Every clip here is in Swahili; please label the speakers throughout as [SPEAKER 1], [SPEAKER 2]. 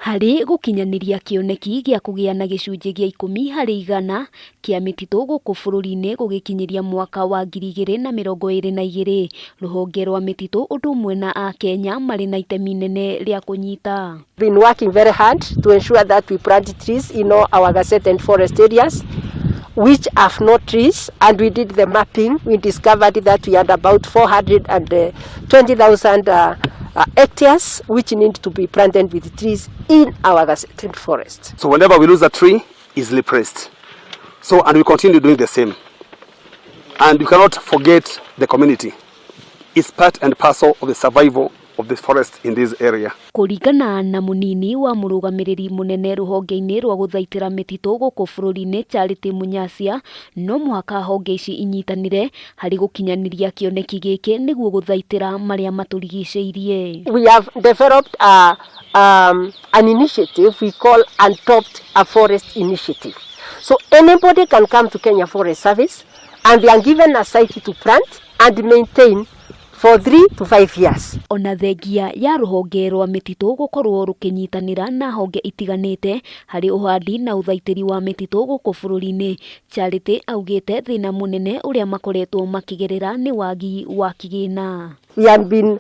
[SPEAKER 1] Harĩ gũkinyaniria kĩoneki gĩa kũgĩa na gĩcunjĩ gĩa 10% kĩa mĩtitũ gũkũ bũrũri-inĩ gũgĩkinyĩria mwaka wa 2022, rũhonge rwa mĩtitũ ũndũ ũmwe na Akenya marĩ na itemi inene rĩa kũnyita.
[SPEAKER 2] Been working very hard to ensure that we plant trees in all our gazetted forest areas which have no trees, and we did the mapping. We discovered that we had about 420,000 hectares which need to be planted with trees in our gazetted forest.
[SPEAKER 3] So whenever we lose a tree, easily pressed. So, and we continue doing the same. And you cannot forget the community. It's part and parcel of the survival of the forest in this area.
[SPEAKER 1] Kũringana na mũnini wa mũrũgamĩrĩri mũnene rũhonge-inĩ rwa gũthaitĩra mĩtitũ gũkũ bũrũri-inĩ Charity Munyasia, no mũhaka honge ici inyitanĩre harĩ gũkinyaniria kĩoneki gĩkĩ nĩguo gũthaitĩra marĩa matũrigicĩirie.
[SPEAKER 2] We have developed an initiative we call Untopped a Forest Initiative. So anybody can come to Kenya Forest Service and they are given a site to plant and maintain for 3 to 5 years.
[SPEAKER 1] Ona thengia ya rũhonge rwa mĩtitũ gũkorwo rũkĩnyitanĩra na honge itiganĩte harĩ ũhandi na ũthaitĩri wa mĩtitũ gũkũ bũrũri-inĩ, Charity augĩte thĩna mũnene ũrĩa makoretwo makĩgerera nĩ wagi wa kĩgĩna.
[SPEAKER 2] We had been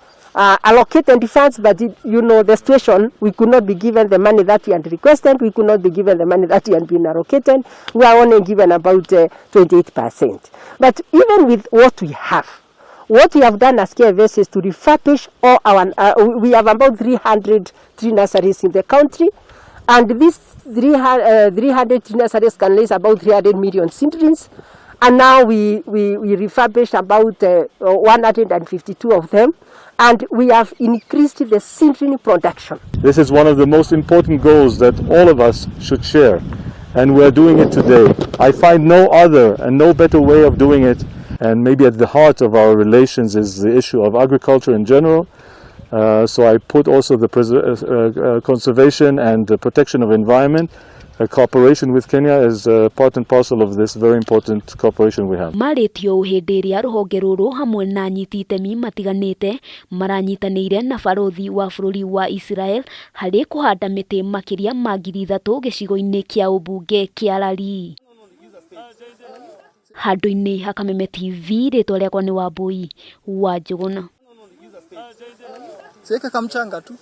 [SPEAKER 2] allocated funds, but you know the situation, we could not be given the money that we had requested, we could not be given the money that we had been allocated. We are only given about 28%. But even with what we have done as KFS is to refurbish all our, we have about 300 tree nurseries in the country, and these 300 tree nurseries can raise about 300 million seedlings, and now we refurbished about 152 of them, and we have increased the seedling production.
[SPEAKER 4] This is one of the most important goals that all of us should share, and we're doing it today. I find no other and no better way of doing it. And maybe at the heart of our relations is the issue of agriculture in general. So I put also the conservation and the protection of environment. Cooperation with Kenya is part and parcel of this very important cooperation we have.
[SPEAKER 1] Marĩtio hĩndĩ ĩrĩa rũhonge rũrũ hamwe na anyiti itemi matiganĩte maranyitanĩire na barothi wa bũrũri wa Israel harĩ kũhanda mĩtĩ makĩria ma 3,000 gĩcigo-inĩ kĩa ũmbunge kĩa Rari. Handũ-inĩ ha Kameme TV, rĩtwa rĩakwa nĩ Wambui wa Njũgũna.
[SPEAKER 5] Siweke kamchanga tu.